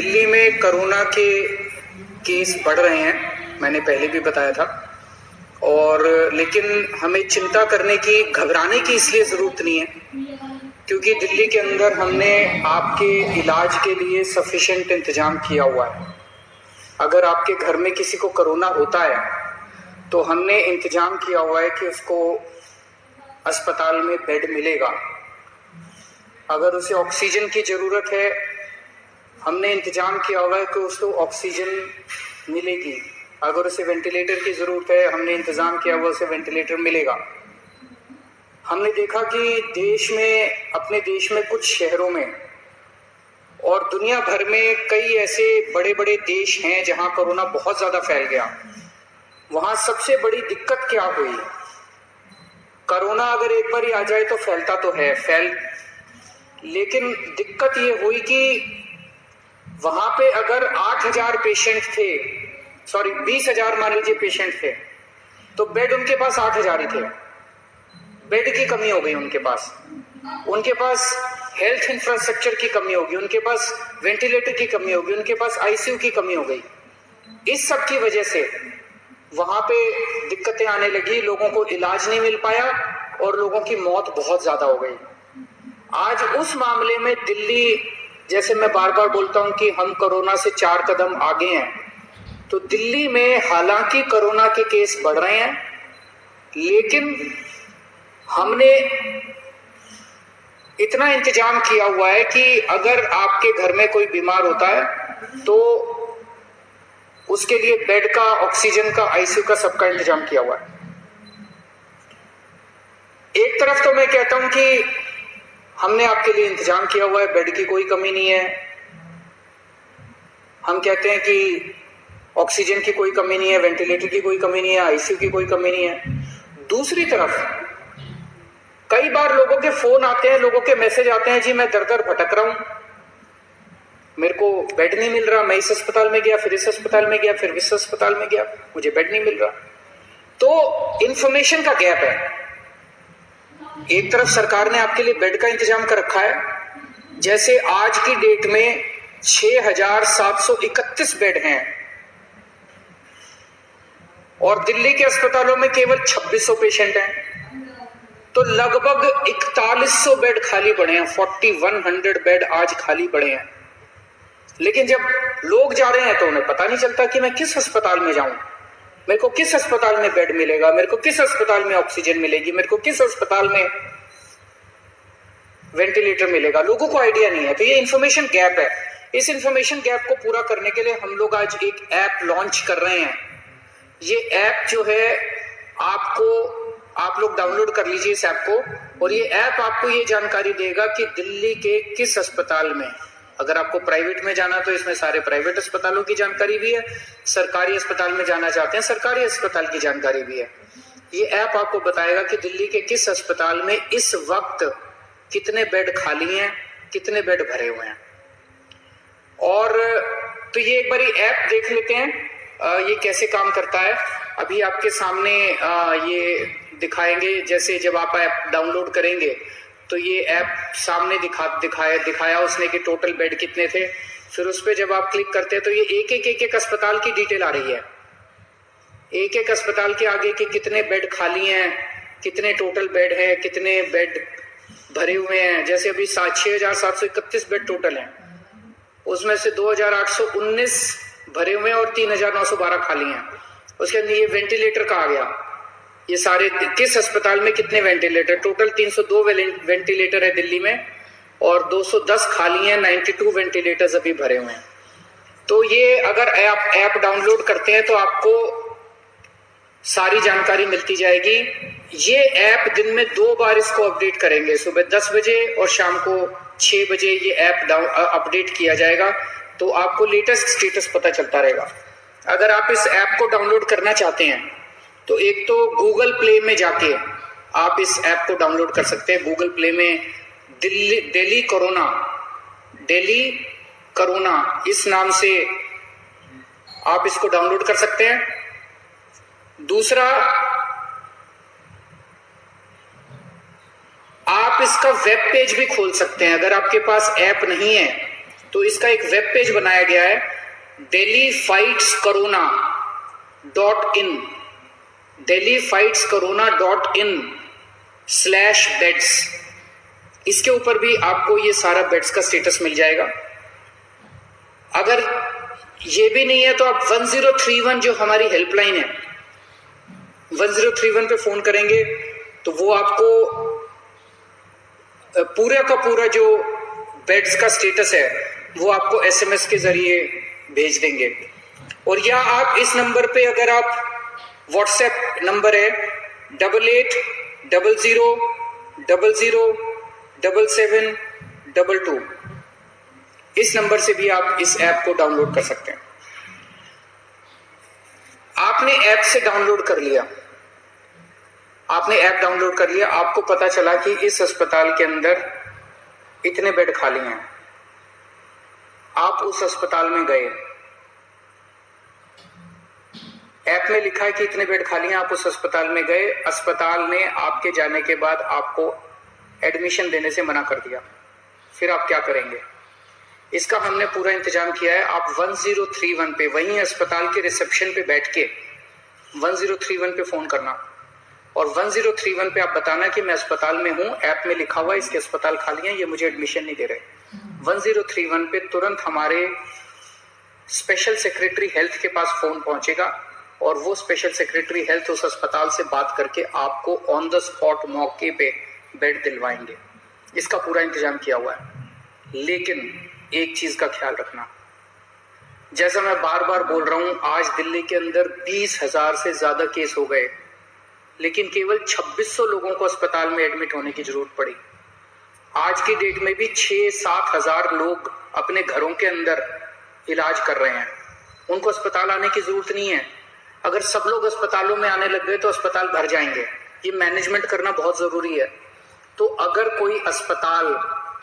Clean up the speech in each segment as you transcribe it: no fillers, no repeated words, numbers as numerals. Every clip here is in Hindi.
दिल्ली में कोरोना के केस बढ़ रहे हैं, मैंने पहले भी बताया था। और लेकिन हमें चिंता करने की, घबराने की इसलिए ज़रूरत नहीं है क्योंकि दिल्ली के अंदर हमने आपके इलाज के लिए सफिशिएंट इंतज़ाम किया हुआ है। अगर आपके घर में किसी को कोरोना होता है तो हमने इंतज़ाम किया हुआ है कि उसको अस्पताल में बेड मिलेगा। अगर उसे ऑक्सीजन की ज़रूरत है, हमने इंतज़ाम किया हुआ है कि उसको ऑक्सीजन मिलेगी। अगर उसे वेंटिलेटर की ज़रूरत है, हमने इंतज़ाम किया हुआ उसे वेंटिलेटर मिलेगा। हमने देखा कि देश में, अपने देश में कुछ शहरों में और दुनिया भर में कई ऐसे बड़े बड़े देश हैं जहां कोरोना बहुत ज़्यादा फैल गया। वहां सबसे बड़ी दिक्कत क्या हुई? कोरोना अगर एक बार ही आ जाए तो फैलता तो है, लेकिन दिक्कत ये हुई कि वहां पे अगर 8,000 पेशेंट थे, 20,000 मान लीजिए पेशेंट थे, तो बेड उनके पास 8,000 ही थे। बेड की कमी हो गई उनके पास हेल्थ इंफ्रास्ट्रक्चर की कमी होगी, उनके पास वेंटिलेटर की कमी होगी, उनके पास आईसीयू की कमी हो गई। इस सब की वजह से वहां पे दिक्कतें आने लगी, लोगों को इलाज नहीं मिल पाया और लोगों की मौत बहुत ज्यादा हो गई। आज उस मामले में दिल्ली, जैसे मैं बार बार बोलता हूं कि हम कोरोना से 4 कदम आगे हैं, तो दिल्ली में हालांकि कोरोना के केस बढ़ रहे हैं, लेकिन हमने इतना इंतजाम किया हुआ है कि अगर आपके घर में कोई बीमार होता है तो उसके लिए बेड का, ऑक्सीजन का, आईसीयू का, सबका इंतजाम किया हुआ है। एक तरफ तो मैं कहता हूं कि हमने आपके लिए इंतजाम किया हुआ है, बेड की कोई कमी नहीं है। हम कहते हैं कि ऑक्सीजन की कोई कमी नहीं है, वेंटिलेटर की कोई कमी नहीं है, आईसीयू की कोई कमी नहीं है। दूसरी तरफ कई बार लोगों के फोन आते हैं, लोगों के मैसेज आते हैं, जी मैं दर दर भटक रहा हूं, मेरे को बेड नहीं मिल रहा, मैं इस अस्पताल में गया, फिर इस अस्पताल में गया, फिर इस अस्पताल में गया, मुझे बेड नहीं मिल रहा। तो इंफॉर्मेशन का गैप है। एक तरफ सरकार ने आपके लिए बेड का इंतजाम कर रखा है, जैसे आज की डेट में 6,731 बेड हैं और दिल्ली के अस्पतालों में केवल 2,600 पेशेंट हैं, तो लगभग 4,100 बेड खाली पड़े हैं। 4,100 बेड आज खाली पड़े हैं। लेकिन जब लोग जा रहे हैं तो उन्हें पता नहीं चलता कि मैं किस अस्पताल में जाऊं, मेरे को किस अस्पताल में बेड मिलेगा, मेरे को किस अस्पताल में ऑक्सीजन मिलेगी, मेरे को किस अस्पताल में वेंटिलेटर मिलेगा। लोगों को आइडिया नहीं है। तो ये इंफॉर्मेशन गैप है। इस इंफॉर्मेशन गैप को पूरा करने के लिए हम लोग आज एक ऐप लॉन्च कर रहे हैं। ये ऐप जो है, आप लोग डाउनलोड कर लीजिए इस ऐप को, और ये ऐप आपको ये जानकारी देगा कि दिल्ली के किस अस्पताल में, अगर आपको प्राइवेट में जाना तो इसमें सारे प्राइवेट अस्पतालों की जानकारी भी है, सरकारी अस्पताल में जाना चाहते हैं सरकारी अस्पताल की जानकारी भी है। ये ऐप आपको बताएगा कि दिल्ली के किस अस्पताल में इस वक्त कितने बेड खाली हैं, कितने बेड भरे हुए हैं। और तो ये एक बारी ऐप देख लेते हैं ये कैसे काम करता है। अभी आपके सामने ये दिखाएंगे, जैसे जब आप ऐप डाउनलोड करेंगे तो ये ऐप सामने दिखाया उसने कि टोटल बेड कितने थे। फिर उस पर जब आप क्लिक करते हैं तो ये एक अस्पताल की डिटेल आ रही है, एक एक अस्पताल के आगे के कितने बेड खाली हैं, कितने टोटल बेड हैं, कितने बेड भरे हुए हैं। जैसे अभी 6,731 बेड टोटल हैं, उसमें से 2,819 भरे हुए हैं और 3,912 खाली हैं। उसके अंदर ये वेंटिलेटर का आ गया, ये सारे किस अस्पताल में कितने वेंटिलेटर, टोटल 302 वेंटिलेटर है दिल्ली में और 210 खाली हैं, 92 वेंटिलेटर्स अभी भरे हुए हैं। तो ये अगर ऐप डाउनलोड करते हैं तो आपको सारी जानकारी मिलती जाएगी। ये ऐप दिन में 2 बार इसको अपडेट करेंगे, सुबह 10 बजे और शाम को 6 बजे ये ऐप अपडेट किया जाएगा, तो आपको लेटेस्ट स्टेटस पता चलता रहेगा। अगर आप इस ऐप को डाउनलोड करना चाहते हैं तो एक तो गूगल प्ले में जाके आप इस ऐप को डाउनलोड कर सकते हैं। गूगल प्ले में दिल्ली कोरोना इस नाम से आप इसको डाउनलोड कर सकते हैं। दूसरा, आप इसका वेब पेज भी खोल सकते हैं। अगर आपके पास ऐप नहीं है तो इसका एक वेब पेज बनाया गया है, delhifightscorona.in, delhifightscorona.in/beds। इसके ऊपर भी आपको ये सारा बेड्स का स्टेटस मिल जाएगा। अगर ये भी नहीं है तो आप 1031 जो हमारी हेल्पलाइन है, 1031 पे फोन करेंगे तो वो आपको पूरा का पूरा जो बेड्स का स्टेटस है वो आपको SMS के जरिए भेज देंगे। और या आप इस नंबर पे, अगर आप व्हाट्सएप नंबर है 8800007722, इस नंबर से भी आप इस ऐप को डाउनलोड कर सकते हैं। आपने ऐप से डाउनलोड कर लिया, आपने ऐप डाउनलोड कर लिया, आपको पता चला कि इस अस्पताल के अंदर इतने बेड खाली हैं। आप उस अस्पताल में गए, ऐप में लिखा है कि इतने बेड खाली हैं, आप उस अस्पताल में गए, अस्पताल ने आपके जाने के बाद आपको एडमिशन देने से मना कर दिया, फिर आप क्या करेंगे? इसका हमने पूरा इंतजाम किया है। आप 1031 पे, वहीं अस्पताल के रिसेप्शन पे बैठ के 1031 पे फोन करना और 1031 पे आप बताना कि मैं अस्पताल में हूं, ऐप में लिखा हुआ है इसके अस्पताल खाली हैं, ये मुझे एडमिशन नहीं दे रहे। 1031 पे तुरंत हमारे स्पेशल सेक्रेटरी हेल्थ के पास फोन पहुंचेगा और वो स्पेशल सेक्रेटरी हेल्थ उस अस्पताल से बात करके आपको ऑन द स्पॉट मौके पे बेड दिलवाएंगे। इसका पूरा इंतजाम किया हुआ है। लेकिन एक चीज का ख्याल रखना, जैसा मैं बार बार बोल रहा हूं, आज दिल्ली के अंदर 20,000 से ज्यादा केस हो गए, लेकिन केवल 2600 लोगों को अस्पताल में एडमिट होने की जरूरत पड़ी। आज की डेट में भी 6-7 हजार लोग अपने घरों के अंदर इलाज कर रहे हैं, उनको अस्पताल आने की जरूरत नहीं है। अगर सब लोग अस्पतालों में आने लग गए तो अस्पताल भर जाएंगे। ये मैनेजमेंट करना बहुत जरूरी है। तो अगर कोई अस्पताल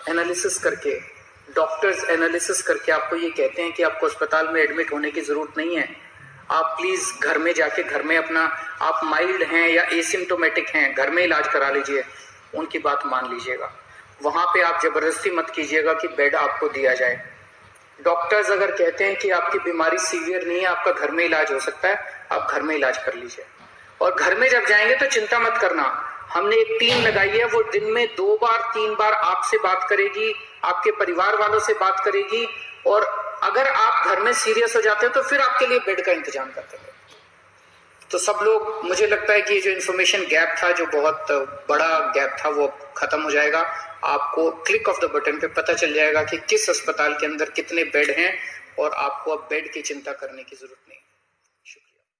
एनालिसिस करके, डॉक्टर्स एनालिसिस करके आपको ये कहते हैं कि आपको अस्पताल में एडमिट होने की जरूरत नहीं है, आप प्लीज घर में जाके, घर में अपना, आप माइल्ड हैं या एसिम्टोमेटिक हैं, घर में इलाज करा लीजिए, उनकी बात मान लीजिएगा। वहां पे आप जबरदस्ती मत कीजिएगा कि बेड आपको दिया जाए। डॉक्टर्स अगर कहते हैं कि आपकी बीमारी सीवियर नहीं है, आपका घर में इलाज हो सकता है, आप घर में इलाज कर लीजिए। और घर में जब जाएंगे तो चिंता मत करना, हमने एक टीम लगाई है, वो दिन में 2 बार 3 बार आपसे बात करेगी, आपके परिवार वालों से बात करेगी, और अगर आप घर में सीरियस हो जाते हैं तो फिर आपके लिए बेड का इंतजाम करते हैं। तो सब लोग, मुझे लगता है कि ये जो इन्फॉर्मेशन गैप था, जो बहुत बड़ा गैप था, वो खत्म हो जाएगा। आपको क्लिक ऑफ द बटन पे पता चल जाएगा कि किस अस्पताल के अंदर कितने बेड हैं और आपको अब बेड की चिंता करने की जरूरत नहीं है।